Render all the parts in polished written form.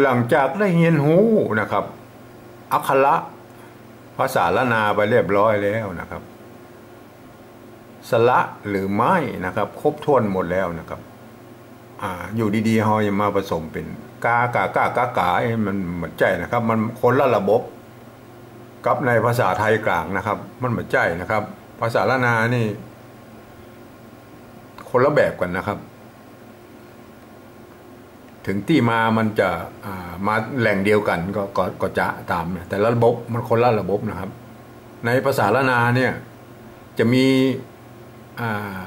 หลังจากได้เรียนรู้นะครับอักขระภาษาละนาไปเรียบร้อยแล้วนะครับสระหรือไม้นะครับครบถ้วนหมดแล้วนะครับอยู่ดีๆเฮายังมาผสมเป็นกากากากากามันเหมือนใจนะครับมันคนละระบบกับในภาษาไทยกลางนะครับมันเหมือนใจนะครับภาษาละนานี่คนละแบบกันนะครับถึงที่มามันจะมาแหล่งเดียวกันก็จะตามแต่ละระบบมันคนละระบบนะครับในภาษาละนาเนี่ยจะมี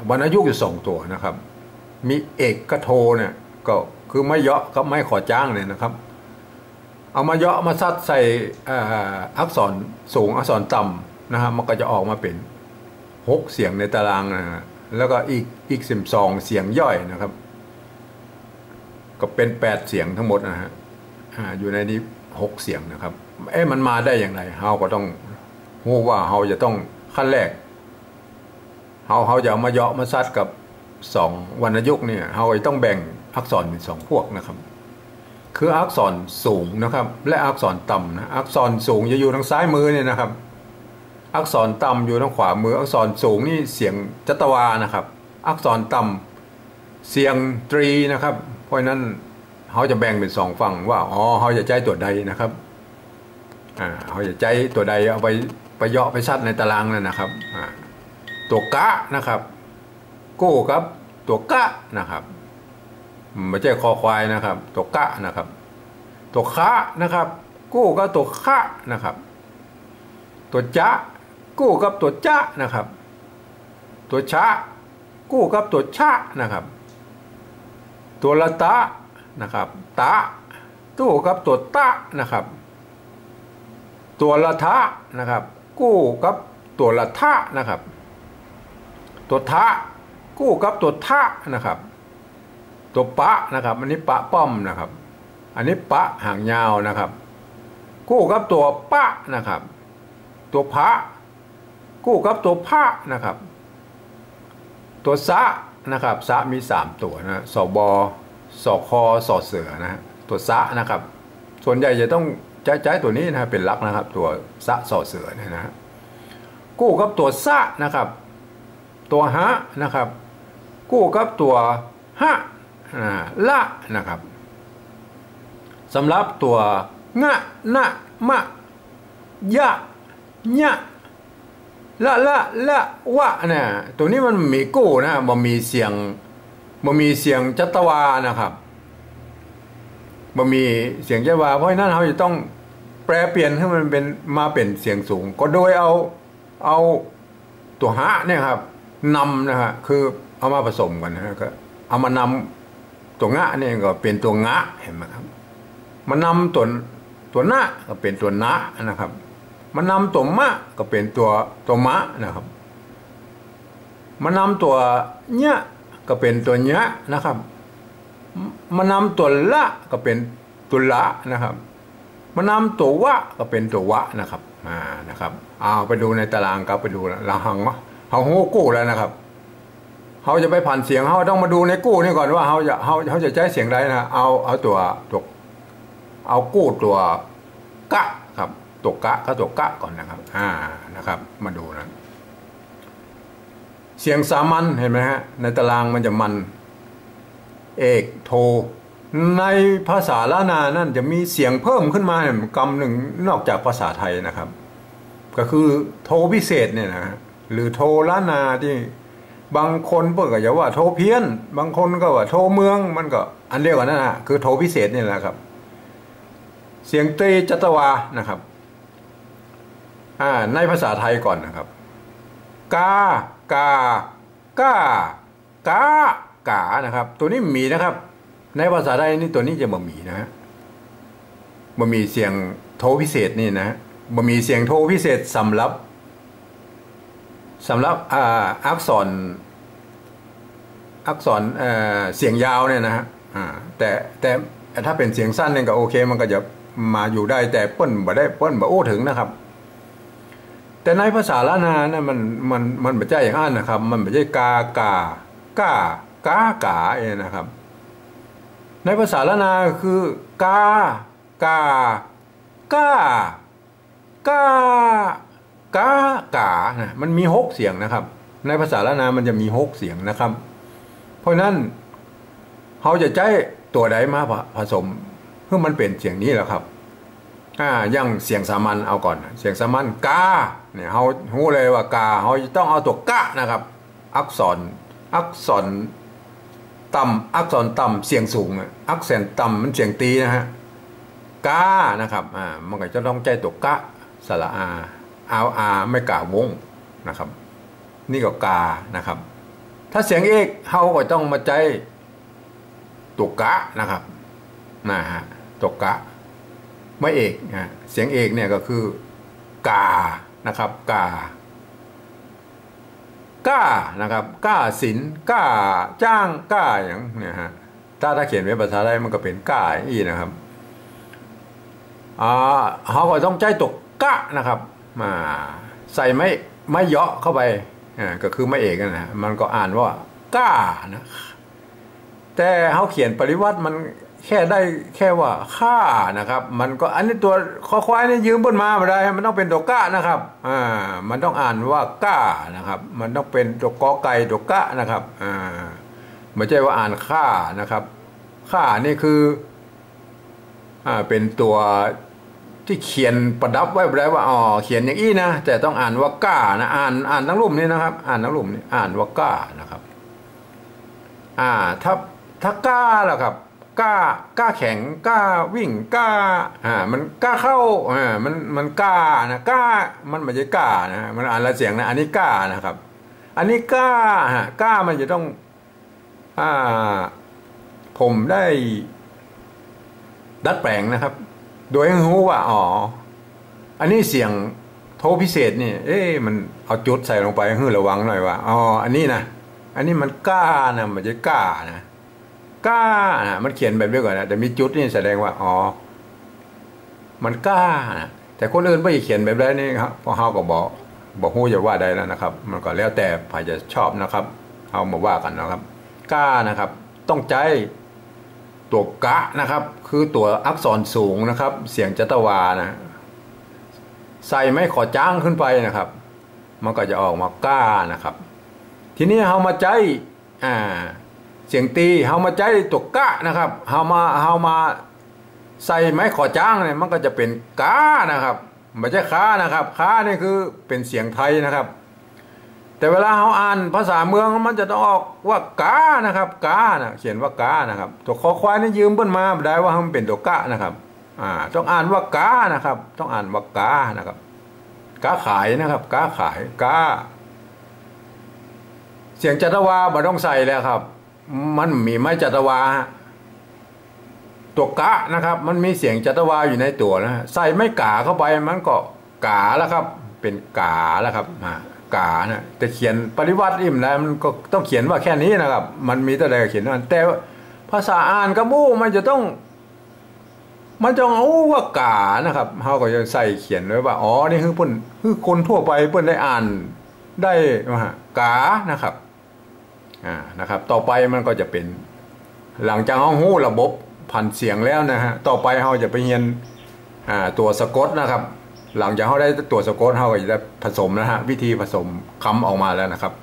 วรรณยุกต์อยู่2ตัวนะครับมีเอกกโทเนี่ยก็คือไม่เยาะกับไม่ขอจ้างเนี่ยนะครับเอามาเยาะมาซัดใส่อักษรสูงอักษรต่ำนะครับมันก็จะออกมาเป็น6เสียงในตารางนะแล้วก็อีก12เสียงย่อยนะครับก็เป็น8เสียงทั้งหมดนะฮะอยู่ในนี้6เสียงนะครับมันมาได้อย่างไรเฮาก็ต้องรู้ว่าเฮาจะต้องขั้นแรกเฮาจะเอามาเยาะมาซัดกับ2วรรณยุกต์เนี่ยเฮาต้องแบ่งอักษรเป็น2พวกนะครับคืออักษรสูงนะครับและอักษรต่ำนะอักษรสูงจะอยู่ทางซ้ายมือเนี่ยนะครับอักษรต่ำอยู่ทางขวามืออักษรสูงนี่เสียงจัตวานะครับอักษรต่ำเสียงตรีนะครับเพราะนั้นเขาจะแบ่งเป็น2ฝั่งว่าเขาจะใจตัวใดนะครับเขาจะใจตัวใดเอาไปเยาะไปซัดในตารางนั่นนะครับตัวกะนะครับกู้ครับตัวกะนะครับไม่ใช่คอควายนะครับตัวกะนะครับตัวคะนะครับกู้กับตัวคะนะครับตัวจะกู้กับตัวจะนะครับตัวชะกู้กับตัวชะนะครับตัวละตะนะครับตะกู้กับตัวตะนะครับตัวละทะนะครับกู้กับตัวละทะนะครับตัวทะกู้กับตัวทะนะครับตัวปะนะครับอันนี้ปะป้อมนะครับอันนี้ปะหางยาวนะครับกู้กับตัวปะนะครับตัวพะกู้กับตัวพะนะครับตัวสะนะครับสะมี3ตัวนะสบสคสเสือนะฮะตัวสะนะครับส่วนใหญ่จะต้องใช้ตัวนี้นะเป็นหลักนะครับตัวสะสเสือเนี่ยนะกู้กับตัวสะนะครับตัวหะนะครับกู้กับตัวหะละนะครับสำหรับตัวงะนะมะยะญะละวะเนี่ยตัวนี้มันมีกู้นะมันมีเสียงจัตวานะครับมันมีเสียงจัตวาเพราะฉะนั้นเราจะต้องแปลเปลี่ยนให้มันเป็นมาเป็นเสียงสูงก็โดยเอาตัวหะเนี่ยครับนำนะฮะคือเอามาผสมกันนะก็เอามานำตัวงะเนี่ยก็เป็นตัวงะเห็นไหมครับมานำตัวนะก็เป็นตัวนะนะครับมานำตัวมะก็เป็นตัวมะนะครับมานำตัวเนี้ยก็เป็นตัวเนี้ยนะครับมานำตัวละก็เป็นตัวละนะครับมานำตัววะก็เป็นตัววะนะครับนะครับเอาไปดูในตารางครับไปดูละหังเขาหูกู้แล้วนะครับเขาจะไปผ่านเสียงเขาต้องมาดูในกู้นี่ก่อนว่าเขาจะใช้เสียงใดนะเอาตัวเอากู้ตัวกะครับตัวกะก็ตัวกะก่อนนะครับนะครับมาดูนะเสียงสามัญเห็นไหมฮะในตารางมันจะมันเอกโทในภาษาล้านนานั่นจะมีเสียงเพิ่มขึ้นมาคำหนึ่งนอกจากภาษาไทยนะครับก็คือโทพิเศษเนี่ยนะหรือโทล้านนาที่บางคนเปิดก็จะว่าโทเพี้ยนบางคนก็ว่าโทเมืองมันก็อันเดียวกันนั่นนะคือโทพิเศษนี่แหละครับเสียงตรีจัตวานะครับในภาษาไทยก่อนนะครับกากานะครับตัวนี้มีนะครับในภาษาไทยนี่ตัวนี้จะบ่มีนะฮะบ่มีเสียงโทพิเศษนี่นะบ่มีเสียงโทพิเศษสำหรับอักษรเสียงยาวเนี่ยนะฮะแต่ถ้าเป็นเสียงสั้นเนี่ยก็โอเคมันก็จะมาอยู่ได้แต่เปิ้นบ่โอ้ถึงนะครับแต่ในภาษาล้านนาเนี่ยมันไม่ใช่อย่างนั้นนะครับมันไม่ใช่กาเองนะครับ ในภาษาละนาคือกากากากากากานะมันมี6เสียงนะครับในภาษาละนามันจะมี6เสียงนะครับเพราะนั้นเขาจะใช้ตัวใดมาผสมเพื่อมันเป็นเสียงนี้แหละครับอย่างเสียงสามัญเอาก่อนเสียงสามัญกาเนี่ยเขารู้เลยว่ากาเขาจะต้องเอาตัวกะนะครับอักษรต่ำอักษรต่ำเสียงสูงอักษรต่ำมันเสียงตีนะฮะกานะครับมันก็จะต้องใจตัวกะสระอาไม่กาวงนะครับนี่ก็กานะครับถ้าเสียงเอกเขาก็ต้องมาใจตัวกะนะครับนะฮะตัวกะไม่เอกเสียงเอกเนี่ยก็คือกานะครับกานะครับก้าศิลก้าจ้างก้าอย่างเนี่ยฮะถ้าเขียนเป็นภาษาไทยมันก็เป็นก้าอีนะครับเขาก็ต้องใจตกกะนะครับมาใส่ไม่เยาะเข้าไปก็คือไม่เอกนะมันก็อ่านว่าก้านะแต่เขาเขียนปริวัติมันแค่ได้แค่ว่าค่านะครับมันก็อันนี้ตัวควายนี่ยืมบนมาไม่ได้มันต้องเป็นตัวก้านะครับมันต้องอ่านว่าก้านะครับมันต้องเป็นตัวกอไก่ตัวกะนะครับไม่ใช่ว่าอ่านค่านะครับค่านี่คือเป็นตัวที่เขียนประดับไว้ได้ว่าเขียนอย่างนี้นะแต่ต้องอ่านว่าก้านะอ่านทั้งรูปนี้นะครับอ่านทั้งรูปนี้อ่านว่าก้านะครับถ้าก้าล่ะครับก้าแข็งก้าวิ่งก้ามันก้าเข้ามันก้านะก้ามันไม่ใช่ก้านะมันอ่านละเสียงนะอันนี้ก้านะครับอันนี้ก้ามันจะต้องผมได้ดัดแปลงนะครับโดยให้รู้ว่าอันนี้เสียงโทพิเศษนี่มันเอาจุดใส่ลงไปให้ระวังหน่อยว่าอันนี้นะอันนี้มันก้านะมันจะก้านะก้านะมันเขียนแบบนี้ก่อนนะแต่มีจุดนี่แสดงว่ามันก้านะแต่คนอื่นไม่เขียนแบบนี้ครับเพราะเขาก็บอกหู้จะว่าได้แล้วนะครับ มันก็แล้วแต่ใครจะชอบนะครับเอามาว่ากันนะครับก้านะครับต้องใจตัวกะนะครับคือตัวอักษรสูงนะครับเสียงจัตวานะใส่ไม่ขอจ้างขึ้นไปนะครับมันก็จะออกมาก้านะครับทีนี้เรามาใจเสียงตีเรามาใจตัวกะนะครับเรามาใส่ไม้ขอจ้างเนี่ยมันก็จะเป็นกานะครับไม่ใช่ค้านะครับค้านี่คือเป็นเสียงไทยนะครับแต่เวลาเราอ่านภาษาเมืองมันจะต้องออกว่ากานะครับกานะเขียนว่ากานะครับตัวคอควายนี่ยืมเปิ้นมาได้ว่ามันเป็นตัวกะนะครับต้องอ่านว่ากานะครับต้องอ่านว่ากานะครับกาขายนะครับกาขายกาเสียงจัตวาบ่ต้องใส่แล้วครับมันมีไม้จัตวาตัวกะนะครับมันมีเสียงจัตวาอยู่ในตัวนะใส่ไม่กาเข้าไปมันก็กาแล้วครับเป็นกาแล้วครับกานะแต่เขียนปริวัติอิ่มแล้วมันก็ต้องเขียนว่าแค่นี้นะครับมันมีแต่ใดก็เขียนแต่ภาษาอ่านกระมู้มันจะต้องเอาว่ากานะครับเขาก็จะใส่เขียนไว้ว่านี่คือคนทั่วไปเพื่อนได้อ่านได้กานะครับนะครับต่อไปมันก็จะเป็นหลังจากเขาหู้ระบบพันเสียงแล้วนะฮะต่อไปเขาจะไปเรียนตัวสะกดนะครับหลังจากเขาได้ตัวสะกดเขาก็จะได้ผสมนะฮะวิธีผสมคำออกมาแล้วนะครับ